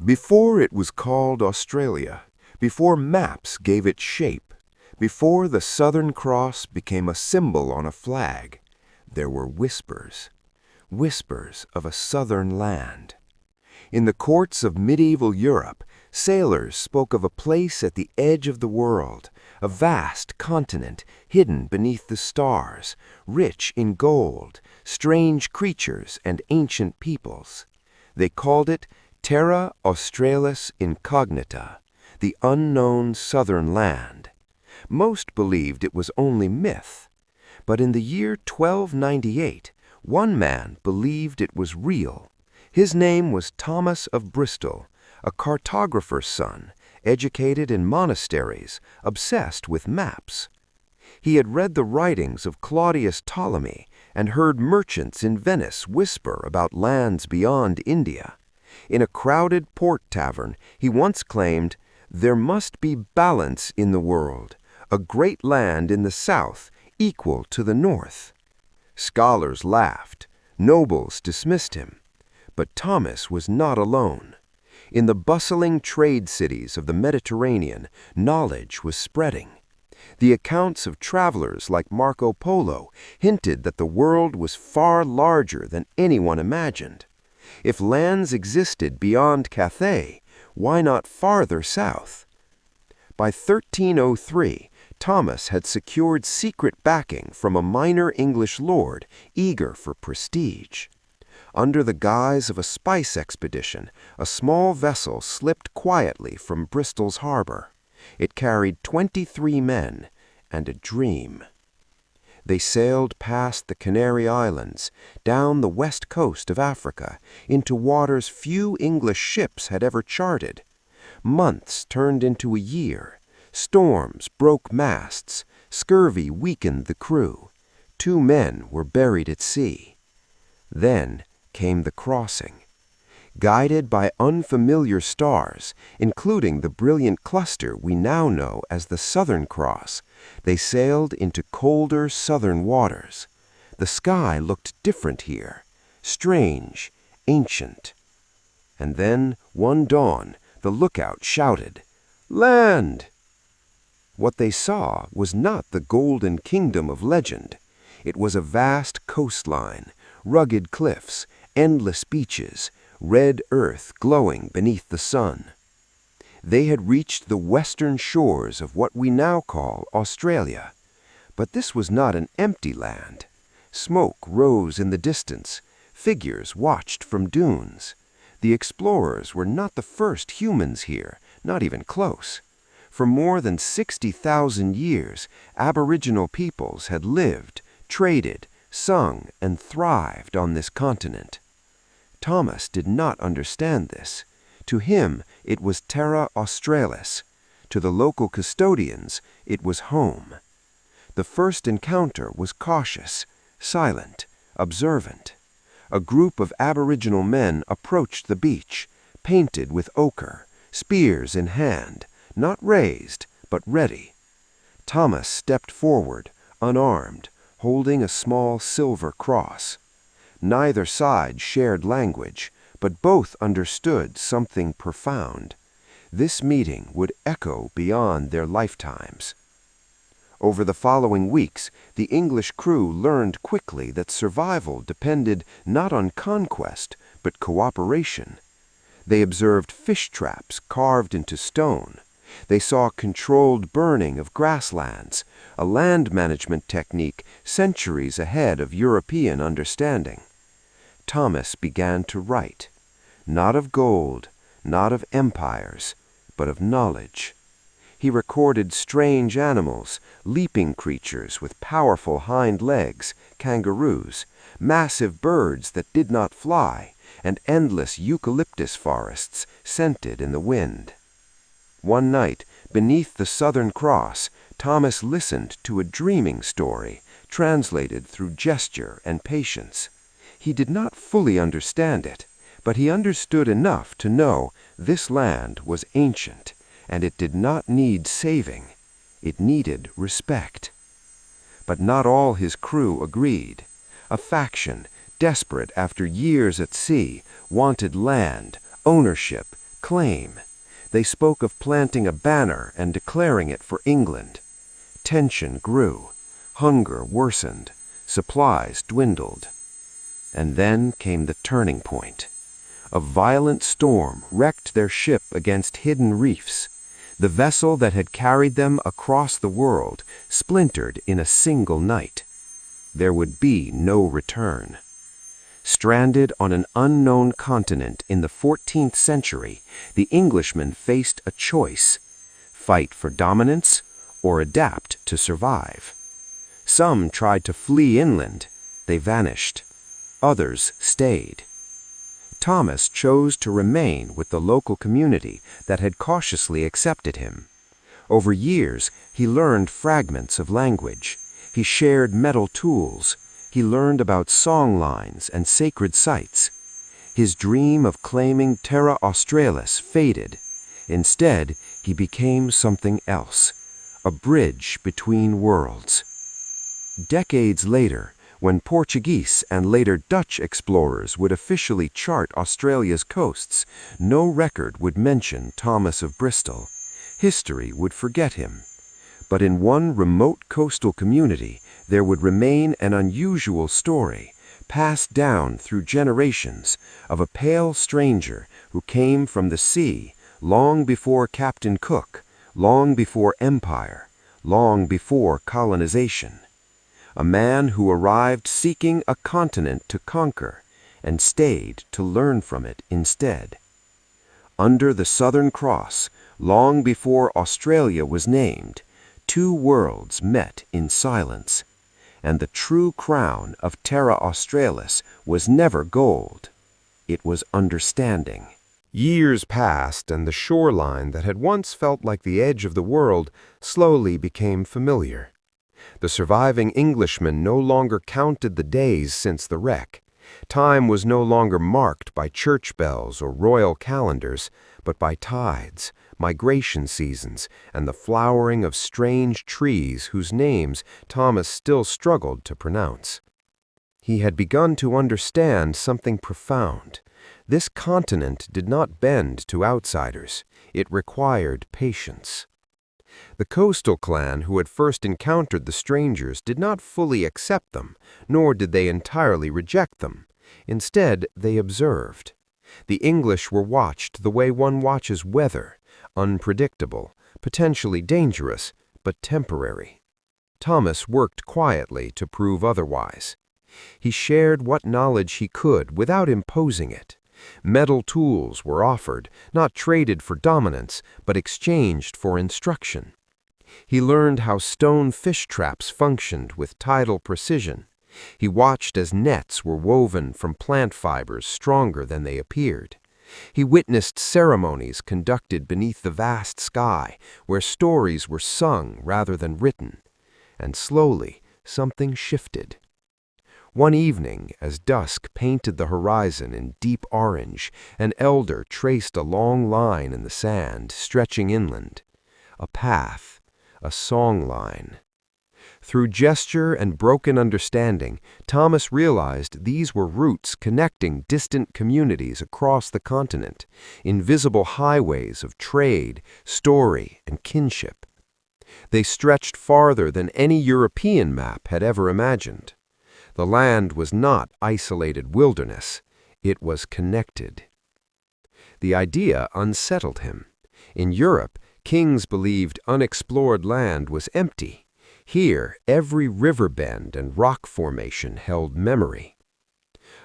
Before it was called Australia, before maps gave it shape, before the Southern Cross became a symbol on a flag, there were whispers, whispers of a southern land. In the courts of medieval Europe, sailors spoke of a place at the edge of the world, a vast continent hidden beneath the stars, rich in gold, strange creatures, and ancient peoples. They called it Terra Australis Incognita, the unknown southern land. Most believed it was only myth, but in the year 1298, one man believed it was real. His name was Thomas of Bristol, a cartographer's son, educated in monasteries, obsessed with maps. He had read the writings of Claudius Ptolemy and heard merchants in Venice whisper about lands beyond India. In a crowded port tavern, he once claimed, "There must be balance in the world, a great land in the south equal to the north." Scholars laughed, nobles dismissed him. But Thomas was not alone. In the bustling trade cities of the Mediterranean, knowledge was spreading. The accounts of travelers like Marco Polo hinted that the world was far larger than anyone imagined. If lands existed beyond Cathay, why not farther south? By 1303, Thomas had secured secret backing from a minor English lord eager for prestige. Under the guise of a spice expedition, a small vessel slipped quietly from Bristol's harbor. It carried 23 men and a dream. They sailed past the Canary Islands, down the west coast of Africa, into waters few English ships had ever charted. Months turned into a year. Storms broke masts. Scurvy weakened the crew. 2 men were buried at sea. Then came the crossing. Guided by unfamiliar stars, including the brilliant cluster we now know as the Southern Cross, they sailed into colder southern waters. The sky looked different here, strange, ancient. And then, one dawn, the lookout shouted, "Land!" What they saw was not the golden kingdom of legend. It was a vast coastline, rugged cliffs, endless beaches, red earth glowing beneath the sun. They had reached the western shores of what we now call Australia. But this was not an empty land. Smoke rose in the distance. Figures watched from dunes. The explorers were not the first humans here, not even close. For more than 60,000 years, Aboriginal peoples had lived, traded, sung, and thrived on this continent. Thomas did not understand this. To him, it was Terra Australis. To the local custodians, it was home. The first encounter was cautious, silent, observant. A group of Aboriginal men approached the beach, painted with ochre, spears in hand, not raised, but ready. Thomas stepped forward, unarmed, holding a small silver cross. Neither side shared language, but both understood something profound. This meeting would echo beyond their lifetimes. Over the following weeks, the English crew learned quickly that survival depended not on conquest, but cooperation. They observed fish traps carved into stone. They saw controlled burning of grasslands, a land management technique centuries ahead of European understanding. Thomas began to write, not of gold, not of empires, but of knowledge. He recorded strange animals, leaping creatures with powerful hind legs, kangaroos, massive birds that did not fly, and endless eucalyptus forests scented in the wind. One night, beneath the Southern Cross, Thomas listened to a dreaming story, translated through gesture and patience. He did not fully understand it, but he understood enough to know this land was ancient, and it did not need saving. It needed respect. But not all his crew agreed. A faction, desperate after years at sea, wanted land, ownership, claim. They spoke of planting a banner and declaring it for England. Tension grew. Hunger worsened. Supplies dwindled. And then came the turning point. A violent storm wrecked their ship against hidden reefs. The vessel that had carried them across the world splintered in a single night. There would be no return. Stranded on an unknown continent in the 14th century, the Englishmen faced a choice: fight for dominance or adapt to survive. Some tried to flee inland. They vanished. Others stayed. Thomas chose to remain with the local community that had cautiously accepted him. Over years, he learned fragments of language. He shared metal tools. He learned about song lines and sacred sites. His dream of claiming Terra Australis faded. Instead, he became something else, a bridge between worlds. Decades later, when Portuguese and later Dutch explorers would officially chart Australia's coasts, no record would mention Thomas of Bristol. History would forget him. But in one remote coastal community, there would remain an unusual story, passed down through generations, of a pale stranger who came from the sea long before Captain Cook, long before empire, long before colonization. A man who arrived seeking a continent to conquer and stayed to learn from it instead. Under the Southern Cross, long before Australia was named, two worlds met in silence, and the true crown of Terra Australis was never gold. It was understanding. Years passed, and the shoreline that had once felt like the edge of the world slowly became familiar. The surviving Englishmen no longer counted the days since the wreck. Time was no longer marked by church bells or royal calendars, but by tides, migration seasons, and the flowering of strange trees whose names Thomas still struggled to pronounce. He had begun to understand something profound. This continent did not bend to outsiders. It required patience. The coastal clan who had first encountered the strangers did not fully accept them, nor did they entirely reject them. Instead, they observed. The English were watched the way one watches weather, unpredictable, potentially dangerous, but temporary. Thomas worked quietly to prove otherwise. He shared what knowledge he could without imposing it. Metal tools were offered, not traded for dominance, but exchanged for instruction. He learned how stone fish traps functioned with tidal precision. He watched as nets were woven from plant fibers stronger than they appeared. He witnessed ceremonies conducted beneath the vast sky, where stories were sung rather than written. And slowly, something shifted. One evening, as dusk painted the horizon in deep orange, an elder traced a long line in the sand, stretching inland. A path, a song line. Through gesture and broken understanding, Thomas realized these were routes connecting distant communities across the continent, invisible highways of trade, story, and kinship. They stretched farther than any European map had ever imagined. The land was not isolated wilderness. It was connected. The idea unsettled him. In Europe, kings believed unexplored land was empty. Here, every river bend and rock formation held memory.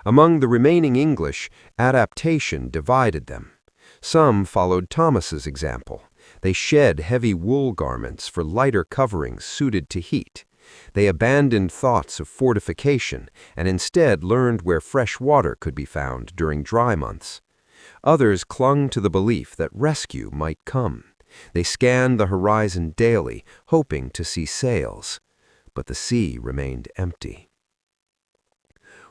Among the remaining English, adaptation divided them. Some followed Thomas's example. They shed heavy wool garments for lighter coverings suited to heat. They abandoned thoughts of fortification and instead learned where fresh water could be found during dry months. Others clung to the belief that rescue might come. They scanned the horizon daily, hoping to see sails, but the sea remained empty.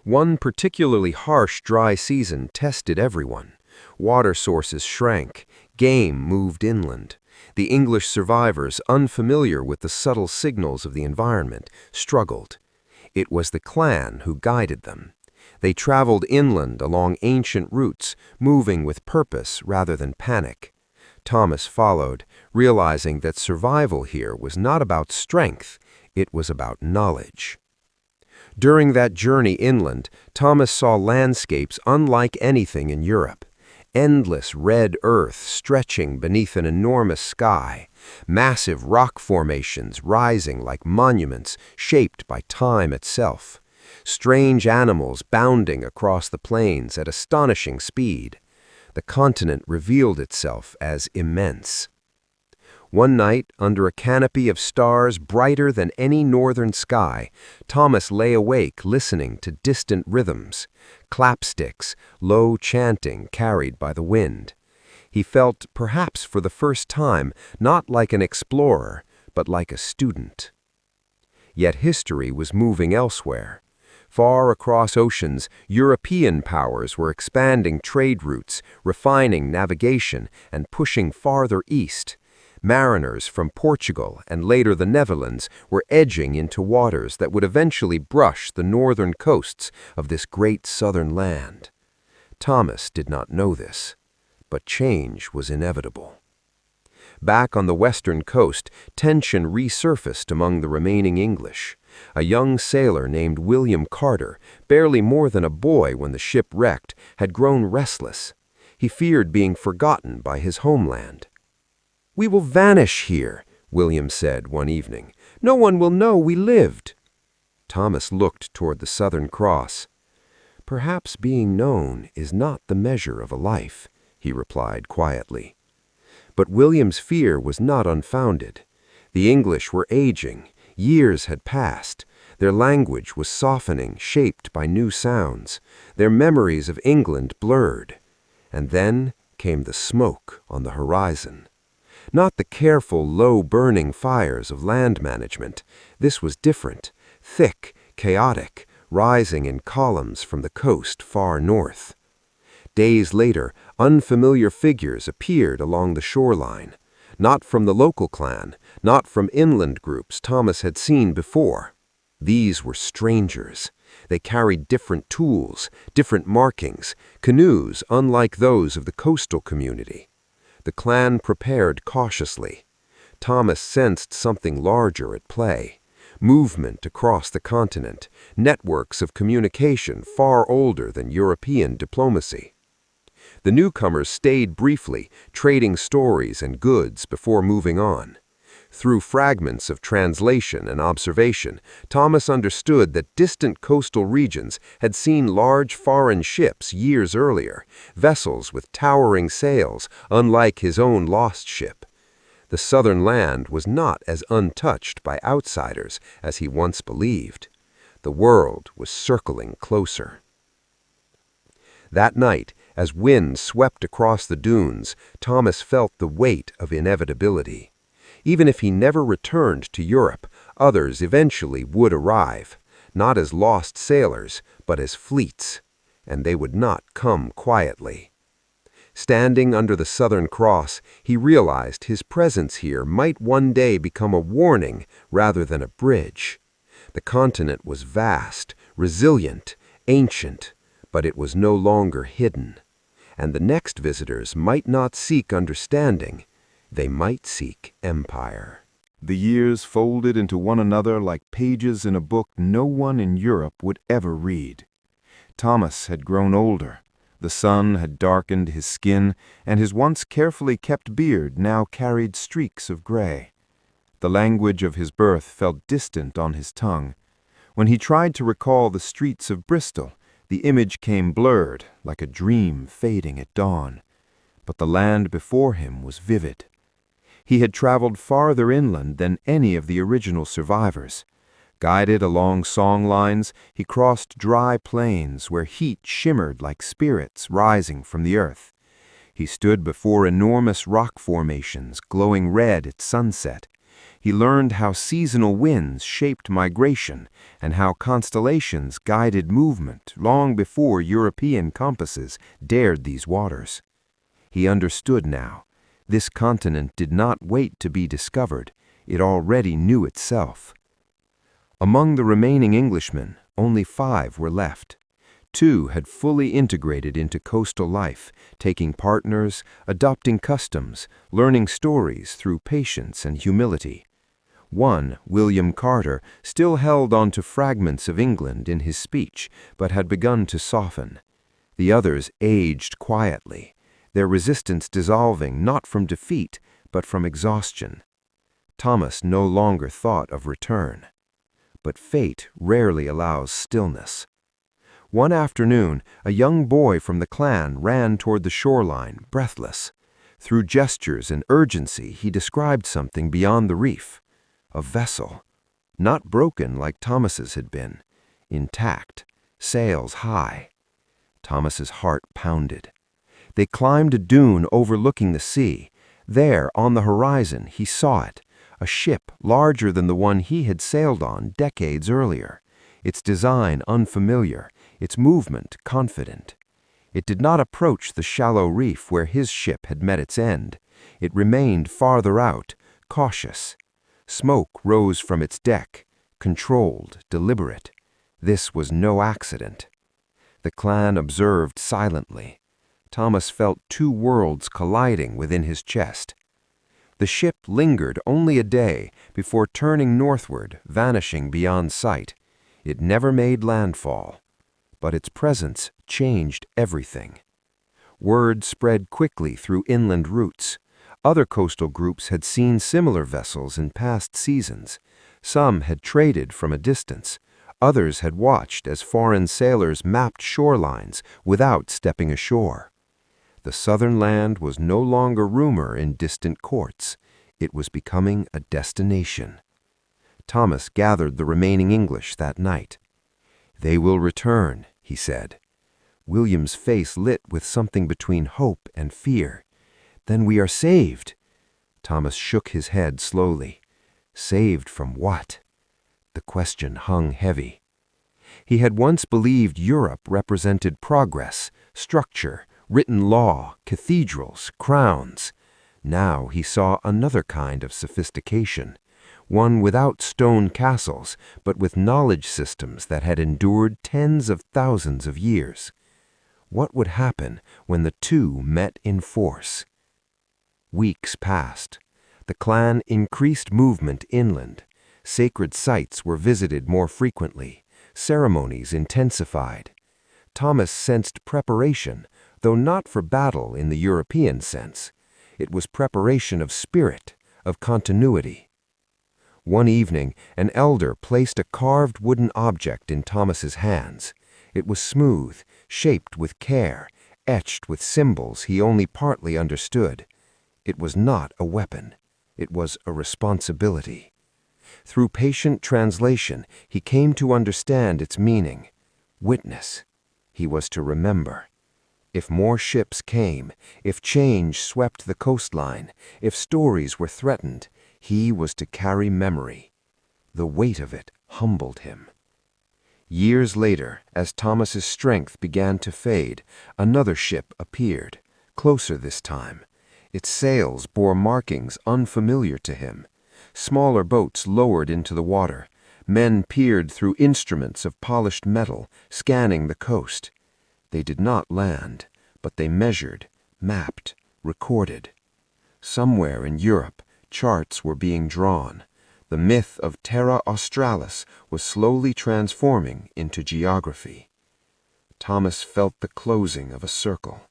One particularly harsh dry season tested everyone. Water sources shrank, game moved inland. The English survivors, unfamiliar with the subtle signals of the environment, struggled. It was the clan who guided them. They traveled inland along ancient routes, moving with purpose rather than panic. Thomas followed, realizing that survival here was not about strength, it was about knowledge. During that journey inland, Thomas saw landscapes unlike anything in Europe. Endless red earth stretching beneath an enormous sky, massive rock formations rising like monuments shaped by time itself, strange animals bounding across the plains at astonishing speed. The continent revealed itself as immense. One night, under a canopy of stars brighter than any northern sky, Thomas lay awake listening to distant rhythms, clapsticks, low chanting carried by the wind. He felt, perhaps for the first time, not like an explorer, but like a student. Yet history was moving elsewhere. Far across oceans, European powers were expanding trade routes, refining navigation, and pushing farther east. Mariners from Portugal and later the Netherlands were edging into waters that would eventually brush the northern coasts of this great southern land. Thomas did not know this, but change was inevitable. Back on the western coast, tension resurfaced among the remaining English. A young sailor named William Carter, barely more than a boy when the ship wrecked, had grown restless. He feared being forgotten by his homeland. "We will vanish here," William said one evening. "No one will know we lived." Thomas looked toward the Southern Cross. "Perhaps being known is not the measure of a life," he replied quietly. But William's fear was not unfounded. The English were aging. Years had passed. Their language was softening, shaped by new sounds. Their memories of England blurred. And then came the smoke on the horizon. Not the careful, low-burning fires of land management. This was different, thick, chaotic, rising in columns from the coast far north. Days later, unfamiliar figures appeared along the shoreline. Not from the local clan, not from inland groups Thomas had seen before. These were strangers. They carried different tools, different markings, canoes unlike those of the coastal community. The clan prepared cautiously. Thomas sensed something larger at play. Movement across the continent, networks of communication far older than European diplomacy. The newcomers stayed briefly, trading stories and goods before moving on. Through fragments of translation and observation, Thomas understood that distant coastal regions had seen large foreign ships years earlier, vessels with towering sails, unlike his own lost ship. The southern land was not as untouched by outsiders as he once believed. The world was circling closer. That night, as wind swept across the dunes, Thomas felt the weight of inevitability. Even if he never returned to Europe, others eventually would arrive, not as lost sailors, but as fleets, and they would not come quietly. Standing under the Southern Cross, he realized his presence here might one day become a warning rather than a bridge. The continent was vast, resilient, ancient, but it was no longer hidden. And the next visitors might not seek understanding, they might seek empire. The years folded into one another like pages in a book no one in Europe would ever read. Thomas had grown older. The sun had darkened his skin, and his once carefully kept beard now carried streaks of gray. The language of his birth felt distant on his tongue. When he tried to recall the streets of Bristol, the image came blurred, like a dream fading at dawn. But the land before him was vivid. He had traveled farther inland than any of the original survivors. Guided along song lines, he crossed dry plains where heat shimmered like spirits rising from the earth. He stood before enormous rock formations glowing red at sunset. He learned how seasonal winds shaped migration and how constellations guided movement long before European compasses dared these waters. He understood now. This continent did not wait to be discovered. It already knew itself. Among the remaining Englishmen, only 5 were left. Two had fully integrated into coastal life, taking partners, adopting customs, learning stories through patience and humility. One, William Carter, still held on to fragments of England in his speech, but had begun to soften. The others aged quietly, their resistance dissolving not from defeat, but from exhaustion. Thomas no longer thought of return. But fate rarely allows stillness. One afternoon, a young boy from the clan ran toward the shoreline, breathless. Through gestures and urgency, he described something beyond the reef. A vessel, not broken like Thomas's had been, intact, sails high. Thomas's heart pounded. They climbed a dune overlooking the sea. There, on the horizon, he saw it, a ship larger than the one he had sailed on decades earlier, its design unfamiliar, its movement confident. It did not approach the shallow reef where his ship had met its end. It remained farther out, cautious. Smoke rose from its deck, controlled, deliberate. This was no accident. The clan observed silently. Thomas felt two worlds colliding within his chest. The ship lingered only a day before turning northward, vanishing beyond sight. It never made landfall, but its presence changed everything. Word spread quickly through inland routes. Other coastal groups had seen similar vessels in past seasons. Some had traded from a distance. Others had watched as foreign sailors mapped shorelines without stepping ashore. The southern land was no longer rumor in distant courts. It was becoming a destination. Thomas gathered the remaining English that night. "They will return," he said. William's face lit with something between hope and fear. "Then we are saved." Thomas shook his head slowly. Saved from what? The question hung heavy. He had once believed Europe represented progress, structure, written law, cathedrals, crowns. Now he saw another kind of sophistication, one without stone castles, but with knowledge systems that had endured tens of thousands of years. What would happen when the two met in force? Weeks passed. The clan increased movement inland. Sacred sites were visited more frequently. Ceremonies intensified. Thomas sensed preparation, though not for battle in the European sense. It was preparation of spirit, of continuity. One evening, an elder placed a carved wooden object in Thomas's hands. It was smooth, shaped with care, etched with symbols he only partly understood. It was not a weapon. It was a responsibility. Through patient translation, he came to understand its meaning. Witness. He was to remember. If more ships came, if change swept the coastline, if stories were threatened, he was to carry memory. The weight of it humbled him. Years later, as Thomas's strength began to fade, another ship appeared, closer this time. Its sails bore markings unfamiliar to him. Smaller boats lowered into the water. Men peered through instruments of polished metal, scanning the coast. They did not land, but they measured, mapped, recorded. Somewhere in Europe, charts were being drawn. The myth of Terra Australis was slowly transforming into geography. Thomas felt the closing of a circle.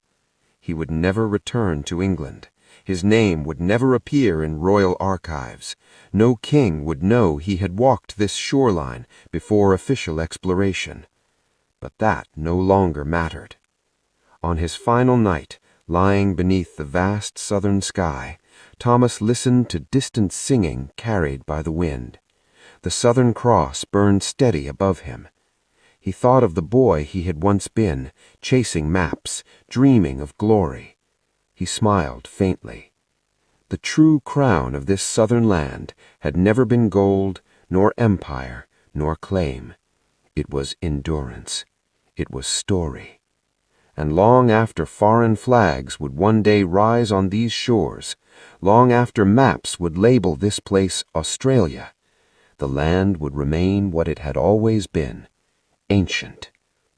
He would never return to England. His name would never appear in royal archives. No king would know he had walked this shoreline before official exploration. But that no longer mattered. On his final night, lying beneath the vast southern sky, Thomas listened to distant singing carried by the wind. The Southern Cross burned steady above him. He thought of the boy he had once been, chasing maps, dreaming of glory. He smiled faintly. The true crown of this southern land had never been gold, nor empire, nor claim. It was endurance. It was story. And long after foreign flags would one day rise on these shores, long after maps would label this place Australia, the land would remain what it had always been, ancient,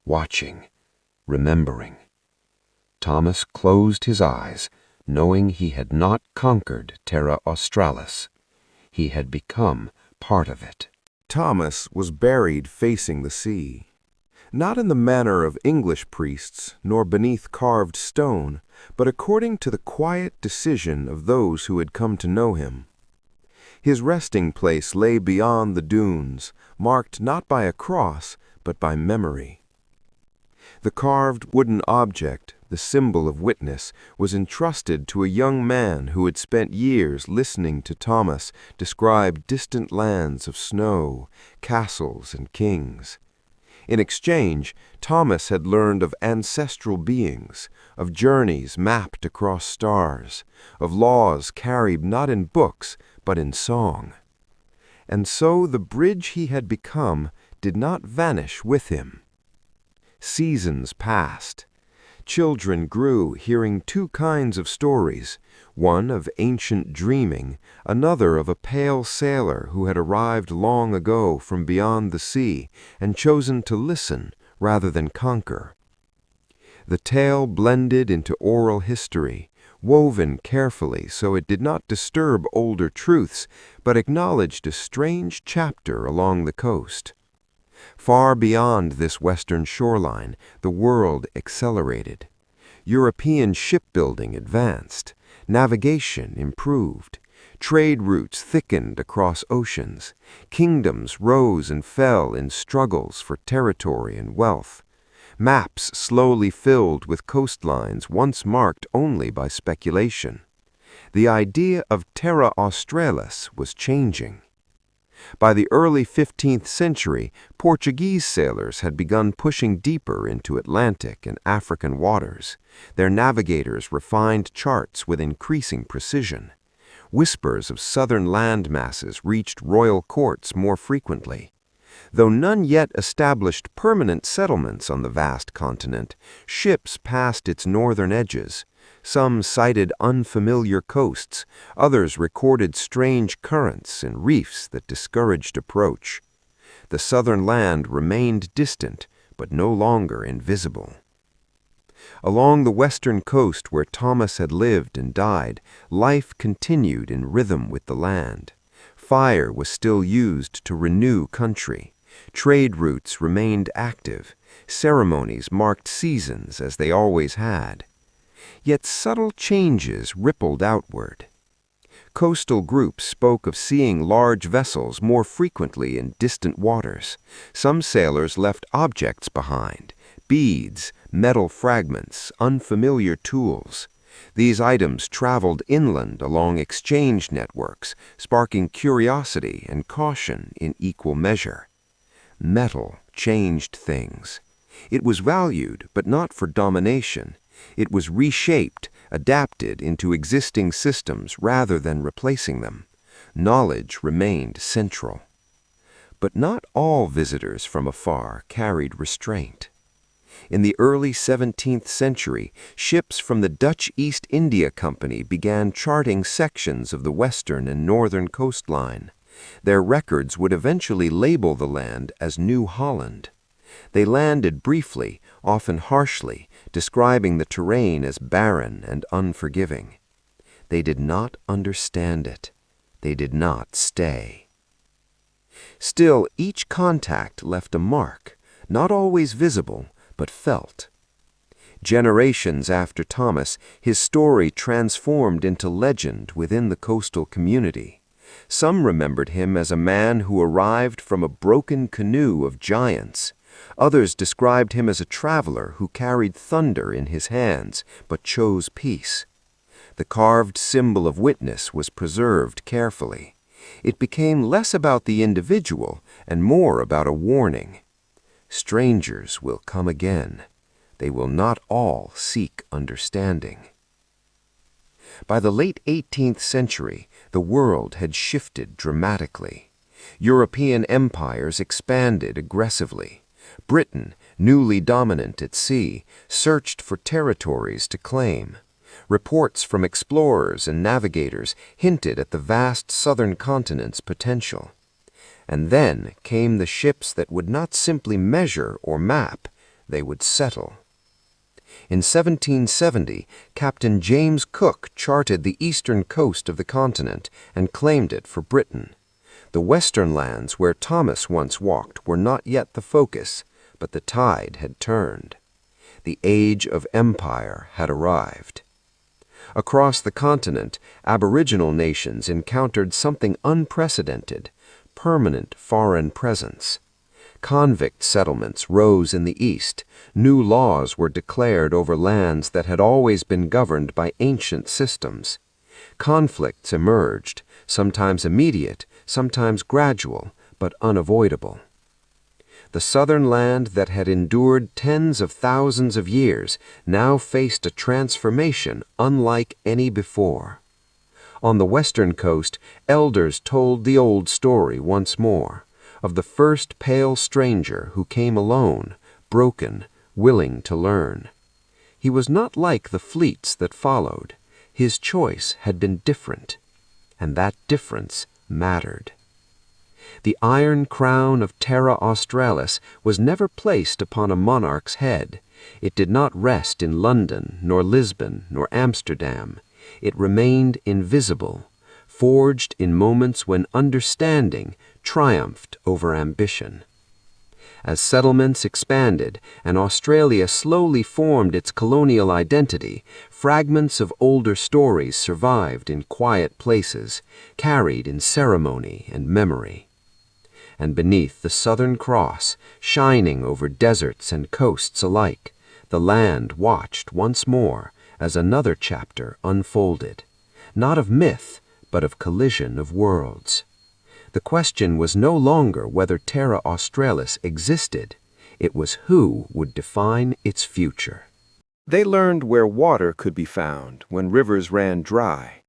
watching, remembering. Thomas closed his eyes, knowing he had not conquered Terra Australis. He had become part of it. Thomas was buried facing the sea, not in the manner of English priests, nor beneath carved stone, but according to the quiet decision of those who had come to know him. His resting place lay beyond the dunes, marked not by a cross, but by memory. The carved wooden object, the symbol of witness, was entrusted to a young man who had spent years listening to Thomas describe distant lands of snow, castles, and kings. In exchange, Thomas had learned of ancestral beings, of journeys mapped across stars, of laws carried not in books, but in song. And so the bridge he had become did not vanish with him. Seasons passed. Children grew hearing two kinds of stories, one of ancient dreaming, another of a pale sailor who had arrived long ago from beyond the sea and chosen to listen rather than conquer. The tale blended into oral history, woven carefully so it did not disturb older truths, but acknowledged a strange chapter along the coast. Far beyond this western shoreline, the world accelerated. European shipbuilding advanced. Navigation improved. Trade routes thickened across oceans. Kingdoms rose and fell in struggles for territory and wealth. Maps slowly filled with coastlines once marked only by speculation. The idea of Terra Australis was changing. By the early 15th century, Portuguese sailors had begun pushing deeper into Atlantic and African waters. Their navigators refined charts with increasing precision. Whispers of southern land masses reached royal courts more frequently. Though none yet established permanent settlements on the vast continent, ships passed its northern edges. Some sighted unfamiliar coasts, others recorded strange currents and reefs that discouraged approach. The southern land remained distant, but no longer invisible. Along the western coast where Thomas had lived and died, life continued in rhythm with the land. Fire was still used to renew country. Trade routes remained active. Ceremonies marked seasons as they always had. Yet subtle changes rippled outward. Coastal groups spoke of seeing large vessels more frequently in distant waters. Some sailors left objects behind: beads, metal fragments, unfamiliar tools. These items traveled inland along exchange networks, sparking curiosity and caution in equal measure. Metal changed things. It was valued, but not for domination. It was reshaped, adapted into existing systems rather than replacing them. Knowledge remained central. But not all visitors from afar carried restraint. In the early 17th century, ships from the Dutch East India Company began charting sections of the western and northern coastline. Their records would eventually label the land as New Holland. They landed briefly, often harshly, describing the terrain as barren and unforgiving. They did not understand it. They did not stay. Still, each contact left a mark, not always visible, but felt. Generations after Thomas, his story transformed into legend within the coastal community. Some remembered him as a man who arrived from a broken canoe of giants. Others described him as a traveler who carried thunder in his hands, but chose peace. The carved symbol of witness was preserved carefully. It became less about the individual and more about a warning. Strangers will come again. They will not all seek understanding. By the late 18th century, the world had shifted dramatically. European empires expanded aggressively. Britain, newly dominant at sea, searched for territories to claim. Reports from explorers and navigators hinted at the vast southern continent's potential. And then came the ships that would not simply measure or map, they would settle. In 1770, Captain James Cook charted the eastern coast of the continent and claimed it for Britain. The western lands where Thomas once walked were not yet the focus, but the tide had turned. The age of empire had arrived. Across the continent, Aboriginal nations encountered something unprecedented: permanent foreign presence. Convict settlements rose in the east. New laws were declared over lands that had always been governed by ancient systems. Conflicts emerged, sometimes immediate, sometimes gradual, but unavoidable. The southern land that had endured tens of thousands of years now faced a transformation unlike any before. On the western coast, elders told the old story once more, of the first pale stranger who came alone, broken, willing to learn. He was not like the fleets that followed. His choice had been different, and that difference mattered. The iron crown of Terra Australis was never placed upon a monarch's head. It did not rest in London, nor Lisbon, nor Amsterdam. It remained invisible, forged in moments when understanding triumphed over ambition. As settlements expanded and Australia slowly formed its colonial identity, fragments of older stories survived in quiet places, carried in ceremony and memory. And beneath the Southern Cross, shining over deserts and coasts alike, the land watched once more as another chapter unfolded, not of myth, but of collision of worlds. The question was no longer whether Terra Australis existed. It was who would define its future. They learned where water could be found when rivers ran dry.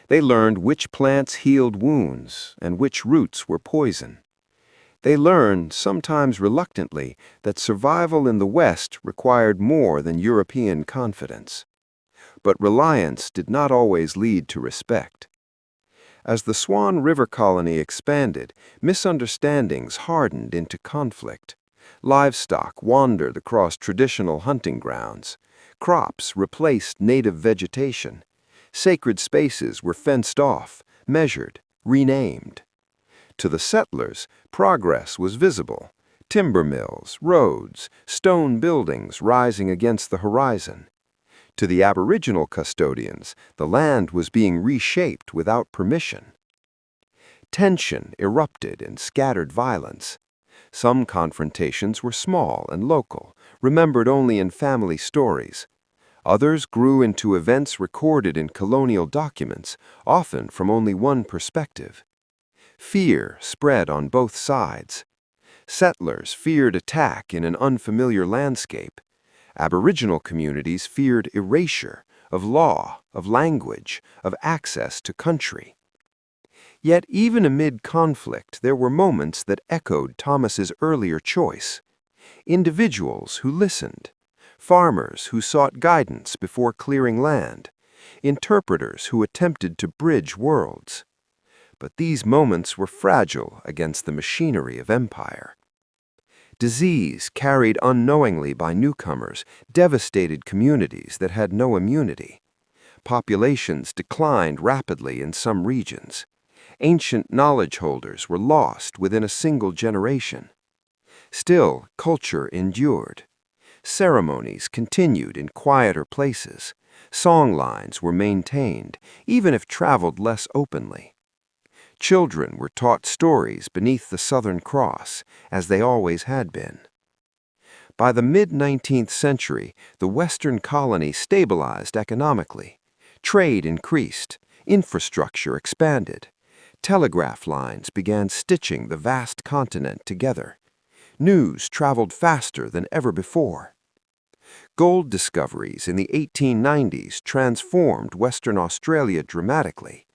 They learned which plants healed wounds and which roots were poison. They learned, sometimes reluctantly, that survival in the West required more than European confidence. But reliance did not always lead to respect. As the Swan River colony expanded, misunderstandings hardened into conflict. Livestock wandered across traditional hunting grounds. Crops replaced native vegetation. Sacred spaces were fenced off, measured, renamed. To the settlers, progress was visible. Timber mills, roads, stone buildings rising against the horizon. To the Aboriginal custodians, the land was being reshaped without permission. Tension erupted in scattered violence. Some confrontations were small and local, remembered only in family stories. Others grew into events recorded in colonial documents, often from only one perspective. Fear spread on both sides. Settlers feared attack in an unfamiliar landscape. Aboriginal communities feared erasure of law, of language, of access to country. Yet even amid conflict, there were moments that echoed Thomas's earlier choice. Individuals who listened, farmers who sought guidance before clearing land, interpreters who attempted to bridge worlds. But these moments were fragile against the machinery of empire. Disease, carried unknowingly by newcomers, devastated communities that had no immunity. Populations declined rapidly in some regions. Ancient knowledge holders were lost within a single generation. Still, culture endured. Ceremonies continued in quieter places. Songlines were maintained, even if traveled less openly. Children were taught stories beneath the Southern Cross, as they always had been. By the mid-19th century, the Western colony stabilized economically. Trade increased, infrastructure expanded. Telegraph lines began stitching the vast continent together. News traveled faster than ever before. Gold discoveries in the 1890s transformed Western Australia dramatically.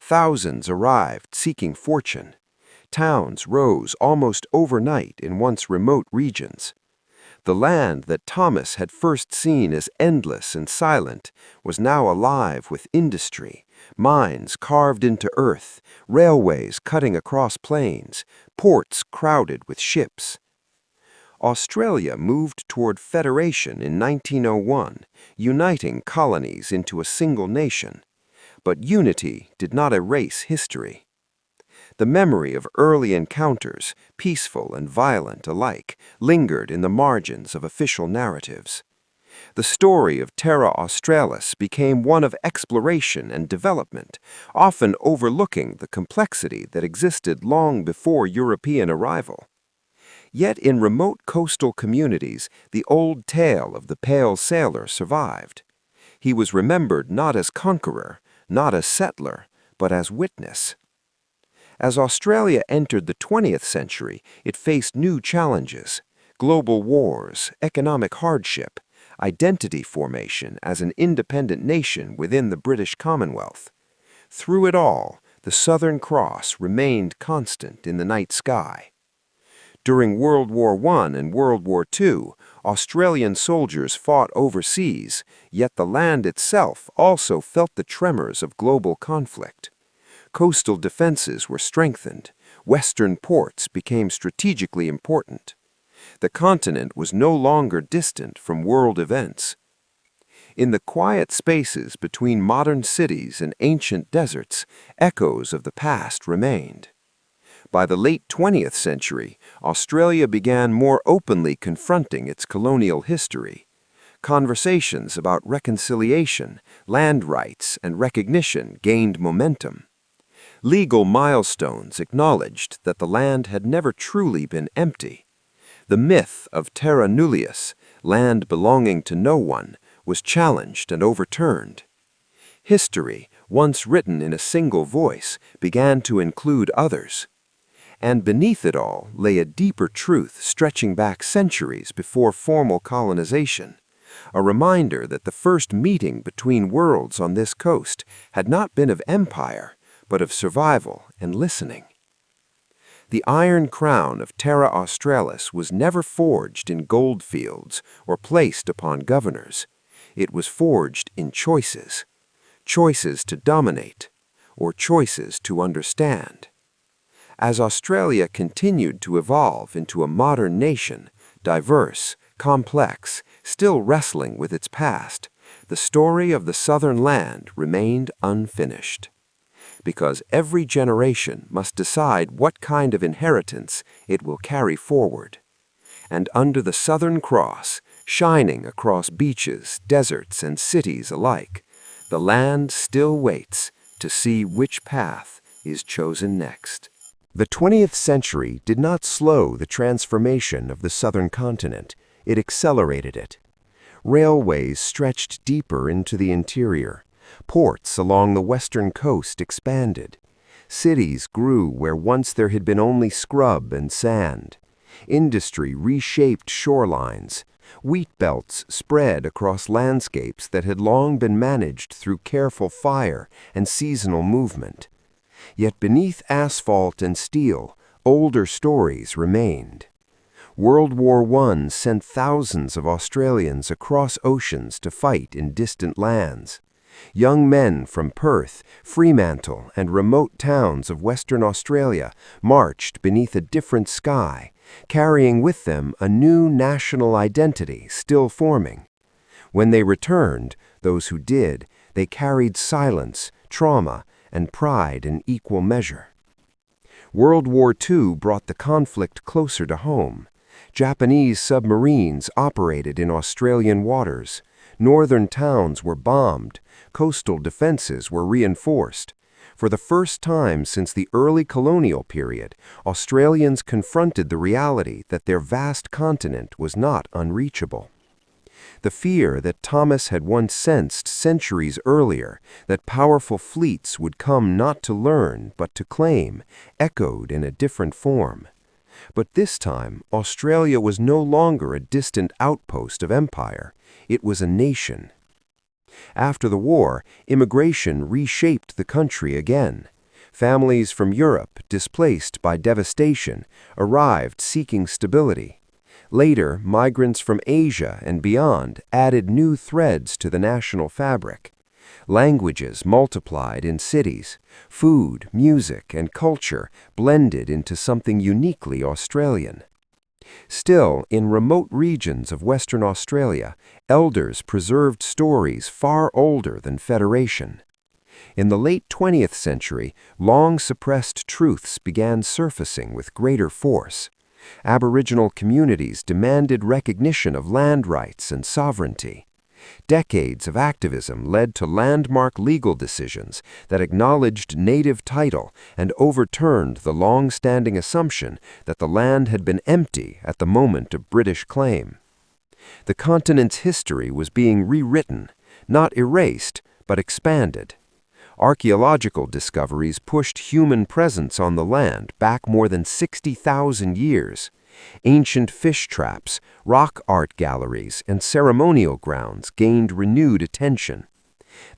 Thousands arrived seeking fortune. Towns rose almost overnight in once remote regions. The land that Thomas had first seen as endless and silent was now alive with industry, mines carved into earth, railways cutting across plains, ports crowded with ships. Australia moved toward federation in 1901, uniting colonies into a single nation. But unity did not erase history. The memory of early encounters, peaceful and violent alike, lingered in the margins of official narratives. The story of Terra Australis became one of exploration and development, often overlooking the complexity that existed long before European arrival. Yet in remote coastal communities, the old tale of the pale sailor survived. He was remembered not as conqueror, not as settler, but as witness. As Australia entered the 20th century, it faced new challenges: global wars, economic hardship, identity formation as an independent nation within the British Commonwealth. Through it all, the Southern Cross remained constant in the night sky. During World War I and World War II, Australian soldiers fought overseas, yet the land itself also felt the tremors of global conflict. Coastal defenses were strengthened. Western ports became strategically important. The continent was no longer distant from world events. In the quiet spaces between modern cities and ancient deserts, echoes of the past remained. By the late 20th century, Australia began more openly confronting its colonial history. Conversations about reconciliation, land rights, and recognition gained momentum. Legal milestones acknowledged that the land had never truly been empty. The myth of terra nullius, land belonging to no one, was challenged and overturned. History, once written in a single voice, began to include others. And beneath it all lay a deeper truth stretching back centuries before formal colonization, a reminder that the first meeting between worlds on this coast had not been of empire, but of survival and listening. The iron crown of Terra Australis was never forged in gold fields or placed upon governors. It was forged in choices, choices to dominate, or choices to understand. As Australia continued to evolve into a modern nation, diverse, complex, still wrestling with its past, the story of the southern land remained unfinished. Because every generation must decide what kind of inheritance it will carry forward. And under the Southern Cross, shining across beaches, deserts, and cities alike, the land still waits to see which path is chosen next. The 20th century did not slow the transformation of the southern continent, it accelerated it. Railways stretched deeper into the interior. Ports along the western coast expanded. Cities grew where once there had been only scrub and sand. Industry reshaped shorelines. Wheat belts spread across landscapes that had long been managed through careful fire and seasonal movement. Yet beneath asphalt and steel, older stories remained. World War I sent thousands of Australians across oceans to fight in distant lands. Young men from Perth, Fremantle, and remote towns of Western Australia marched beneath a different sky, carrying with them a new national identity still forming. When they returned, those who did, they carried silence, trauma, and pride in equal measure. World War II brought the conflict closer to home. Japanese submarines operated in Australian waters. Northern towns were bombed. Coastal defenses were reinforced. For the first time since the early colonial period, Australians confronted the reality that their vast continent was not unreachable. The fear that Thomas had once sensed centuries earlier, that powerful fleets would come not to learn but to claim, echoed in a different form. But this time, Australia was no longer a distant outpost of empire. It was a nation. After the war, immigration reshaped the country again. Families from Europe, displaced by devastation, arrived seeking stability. Later, migrants from Asia and beyond added new threads to the national fabric. Languages multiplied in cities. Food, music, and culture blended into something uniquely Australian. Still, in remote regions of Western Australia, elders preserved stories far older than Federation. In the late 20th century, long-suppressed truths began surfacing with greater force. Aboriginal communities demanded recognition of land rights and sovereignty. Decades of activism led to landmark legal decisions that acknowledged native title and overturned the long-standing assumption that the land had been empty at the moment of British claim. The continent's history was being rewritten, not erased, but expanded. Archaeological discoveries pushed human presence on the land back more than 60,000 years. Ancient fish traps, rock art galleries, and ceremonial grounds gained renewed attention.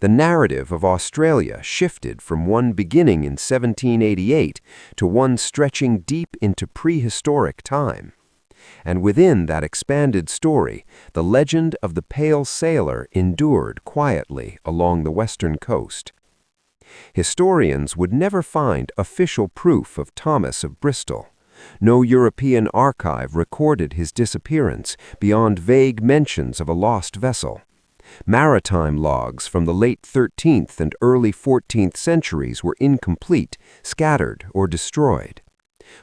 The narrative of Australia shifted from one beginning in 1788 to one stretching deep into prehistoric time. And within that expanded story, the legend of the Pale Sailor endured quietly along the western coast. Historians would never find official proof of Thomas of Bristol. No European archive recorded his disappearance beyond vague mentions of a lost vessel. Maritime logs from the late 13th and early 14th centuries were incomplete, scattered, or destroyed.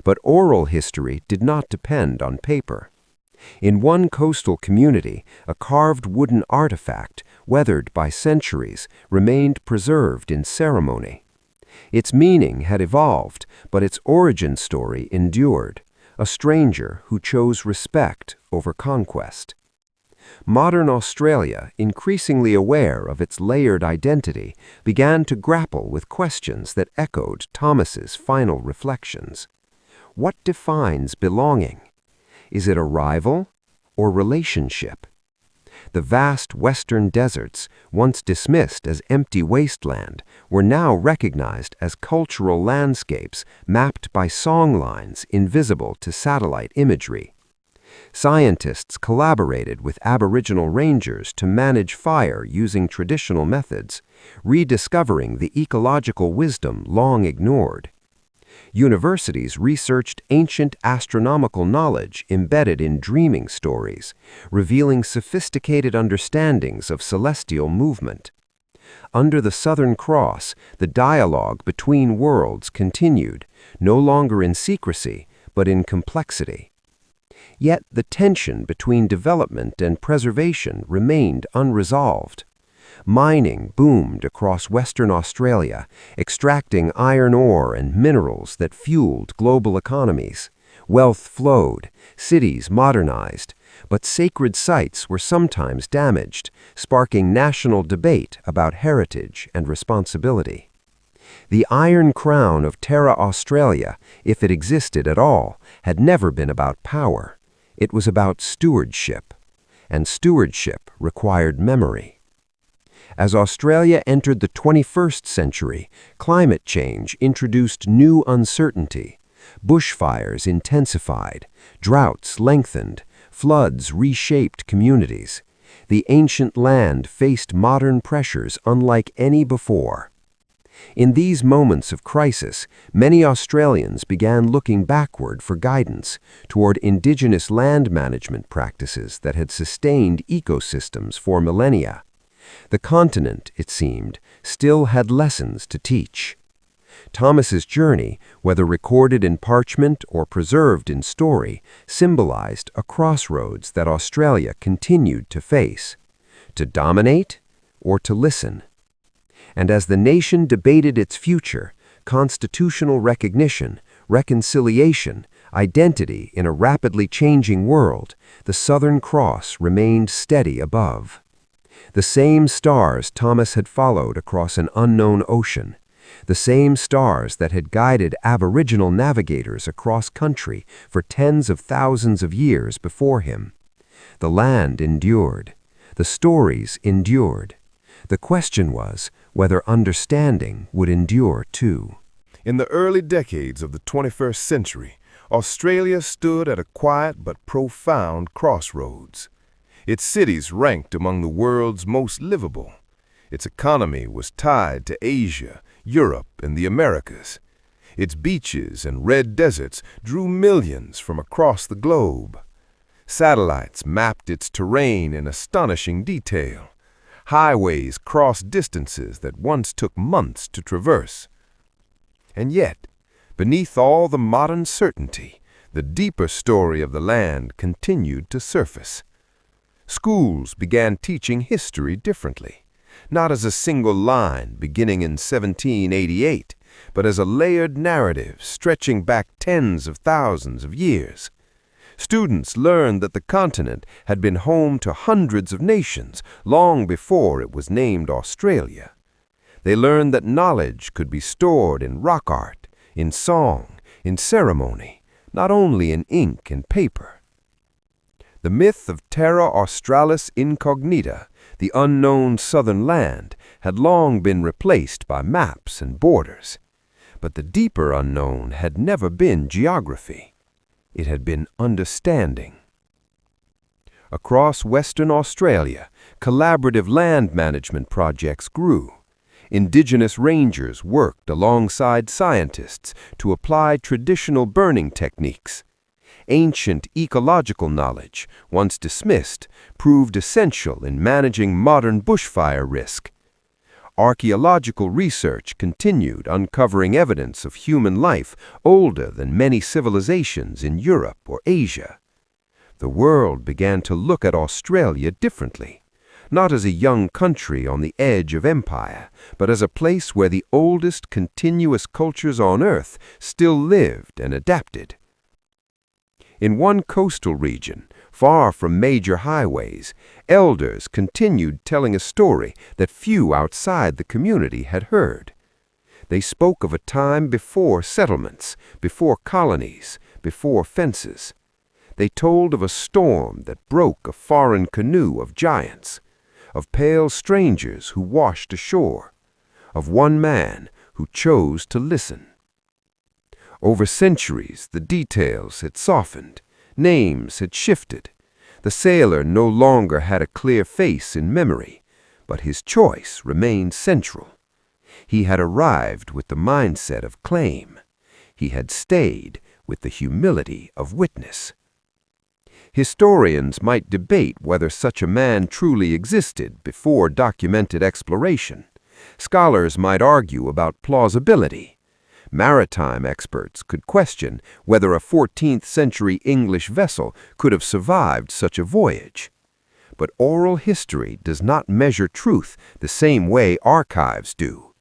But oral history did not depend on paper. In one coastal community, a carved wooden artifact, weathered by centuries, remained preserved in ceremony. Its meaning had evolved, but its origin story endured, a stranger who chose respect over conquest. Modern Australia, increasingly aware of its layered identity, began to grapple with questions that echoed Thomas's final reflections. What defines belonging? Is it arrival or relationship? The vast western deserts, once dismissed as empty wasteland, were now recognized as cultural landscapes mapped by songlines invisible to satellite imagery. Scientists collaborated with Aboriginal rangers to manage fire using traditional methods, rediscovering the ecological wisdom long ignored. Universities researched ancient astronomical knowledge embedded in dreaming stories, revealing sophisticated understandings of celestial movement. Under the Southern Cross, the dialogue between worlds continued, no longer in secrecy, but in complexity. Yet the tension between development and preservation remained unresolved. Mining boomed across Western Australia, extracting iron ore and minerals that fueled global economies. Wealth flowed, cities modernized, but sacred sites were sometimes damaged, sparking national debate about heritage and responsibility. The Iron Crown of Terra Australia, if it existed at all, had never been about power. It was about stewardship, and stewardship required memory. As Australia entered the 21st century, climate change introduced new uncertainty. Bushfires intensified, droughts lengthened, floods reshaped communities. The ancient land faced modern pressures unlike any before. In these moments of crisis, many Australians began looking backward for guidance toward indigenous land management practices that had sustained ecosystems for millennia. The continent, it seemed, still had lessons to teach. Thomas's journey, whether recorded in parchment or preserved in story, symbolized a crossroads that Australia continued to face: to dominate or to listen. And as the nation debated its future, constitutional recognition, reconciliation, identity in a rapidly changing world, the Southern Cross remained steady above. The same stars Thomas had followed across an unknown ocean, the same stars that had guided Aboriginal navigators across country for tens of thousands of years before him. The land endured. The stories endured. The question was whether understanding would endure too. In the early decades of the 21st century, Australia stood at a quiet but profound crossroads. Its cities ranked among the world's most livable. Its economy was tied to Asia, Europe, and the Americas. Its beaches and red deserts drew millions from across the globe. Satellites mapped its terrain in astonishing detail. Highways crossed distances that once took months to traverse. And yet, beneath all the modern certainty, the deeper story of the land continued to surface. Schools began teaching history differently, not as a single line beginning in 1788, but as a layered narrative stretching back tens of thousands of years. Students learned that the continent had been home to hundreds of nations long before it was named Australia. They learned that knowledge could be stored in rock art, in song, in ceremony, not only in ink and paper. The myth of Terra Australis incognita, the unknown southern land, had long been replaced by maps and borders. But the deeper unknown had never been geography. It had been understanding. Across Western Australia, collaborative land management projects grew. Indigenous rangers worked alongside scientists to apply traditional burning techniques. Ancient ecological knowledge, once dismissed, proved essential in managing modern bushfire risk. Archaeological research continued uncovering evidence of human life older than many civilizations in Europe or Asia. The world began to look at Australia differently, not as a young country on the edge of empire, but as a place where the oldest continuous cultures on Earth still lived and adapted. In one coastal region, far from major highways, elders continued telling a story that few outside the community had heard. They spoke of a time before settlements, before colonies, before fences. They told of a storm that broke a foreign canoe of giants, of pale strangers who washed ashore, of one man who chose to listen. Over centuries, the details had softened, names had shifted. The sailor no longer had a clear face in memory, but his choice remained central. He had arrived with the mindset of claim. He had stayed with the humility of witness. Historians might debate whether such a man truly existed before documented exploration. Scholars might argue about plausibility. Maritime experts could question whether a 14th century English vessel could have survived such a voyage. But oral history does not measure truth the same way archives do.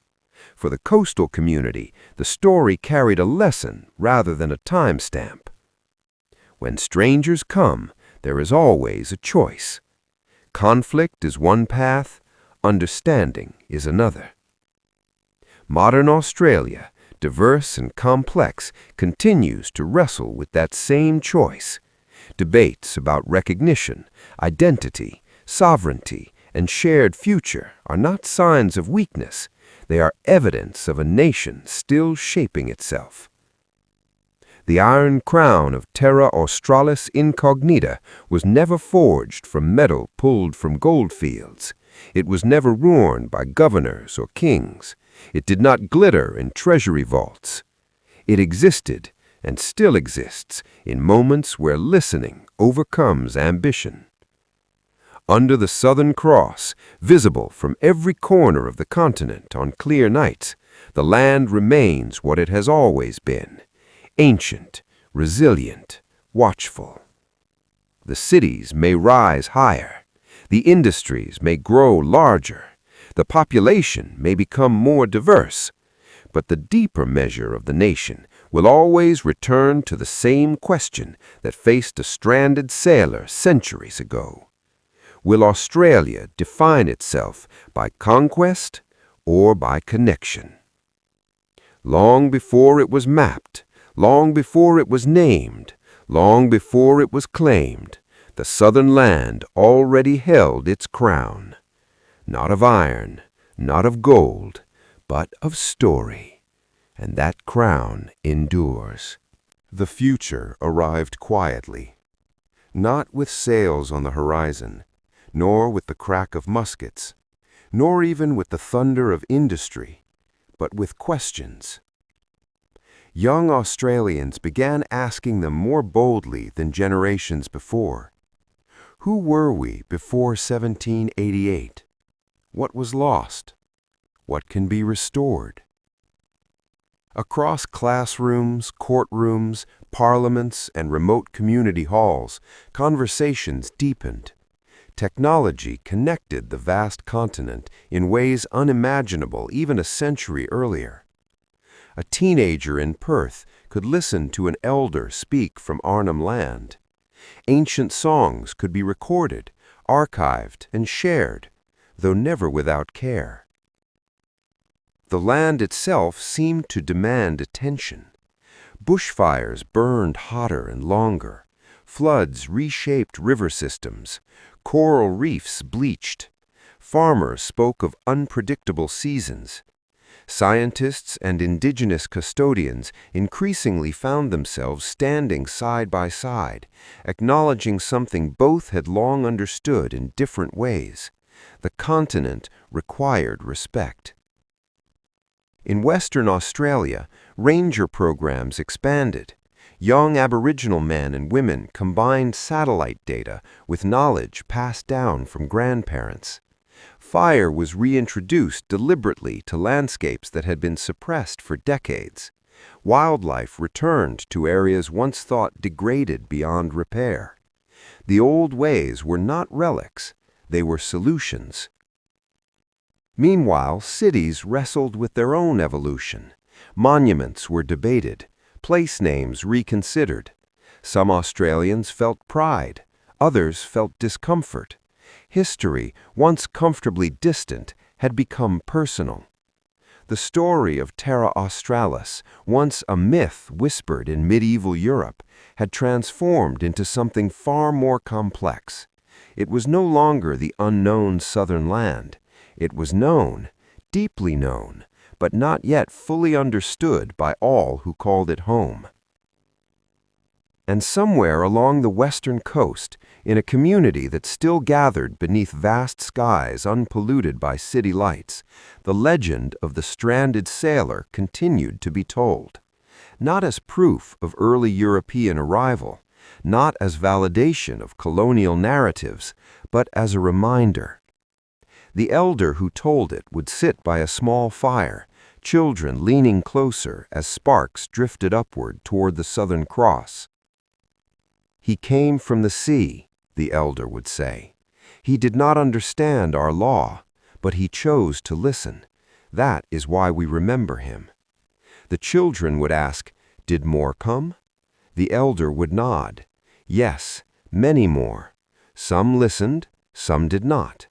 For the coastal community, the story carried a lesson rather than a timestamp. When strangers come, there is always a choice. Conflict is one path, understanding is another. Modern Australia, diverse and complex, continues to wrestle with that same choice. Debates about recognition, identity, sovereignty, and shared future are not signs of weakness. They are evidence of a nation still shaping itself. The iron crown of Terra Australis incognita was never forged from metal pulled from goldfields. It was never worn by governors or kings. It did not glitter in treasury vaults. It existed and still exists in moments where listening overcomes ambition. Under the Southern Cross, visible from every corner of the continent on clear nights, the land remains what it has always been: ancient, resilient, watchful. The cities may rise higher. The industries may grow larger. The population may become more diverse. But the deeper measure of the nation will always return to the same question that faced a stranded sailor centuries ago. Will Australia define itself by conquest or by connection? Long before it was mapped, long before it was named, long before it was claimed, the southern land already held its crown. Not of iron, not of gold, but of story. And that crown endures. The future arrived quietly, not with sails on the horizon, nor with the crack of muskets, nor even with the thunder of industry, but with questions. young Australians began asking them more boldly than generations before. Who were we before 1788? What was lost? What can be restored? Across classrooms, courtrooms, parliaments, and remote community halls, conversations deepened. Technology connected the vast continent in ways unimaginable even a century earlier. A teenager in Perth could listen to an elder speak from Arnhem Land. Ancient songs could be recorded, archived, and shared, though never without care. The land itself seemed to demand attention. Bushfires burned hotter and longer. Floods reshaped river systems. Coral reefs bleached. Farmers spoke of unpredictable seasons. Scientists and indigenous custodians increasingly found themselves standing side by side, acknowledging something both had long understood in different ways. The continent required respect. In Western Australia, ranger programs expanded. Young Aboriginal men and women combined satellite data with knowledge passed down from grandparents. Fire was reintroduced deliberately to landscapes that had been suppressed for decades. Wildlife returned to areas once thought degraded beyond repair. The old ways were not relics, they were solutions. Meanwhile, cities wrestled with their own evolution. Monuments were debated, place names reconsidered. Some Australians felt pride, others felt discomfort. History, once comfortably distant, had become personal. The story of Terra Australis, once a myth whispered in medieval Europe, had transformed into something far more complex. It was no longer the unknown southern land. It was known, deeply known, but not yet fully understood by all who called it home. And somewhere along the western coast, in a community that still gathered beneath vast skies unpolluted by city lights, the legend of the stranded sailor continued to be told. Not as proof of early European arrival, not as validation of colonial narratives, but as a reminder. The elder who told it would sit by a small fire, children leaning closer as sparks drifted upward toward the Southern Cross. He came from the sea, the elder would say. He did not understand our law, but he chose to listen. That is why we remember him. The children would ask, "Did more come?" The elder would nod. Yes, many more. Some listened, some did not.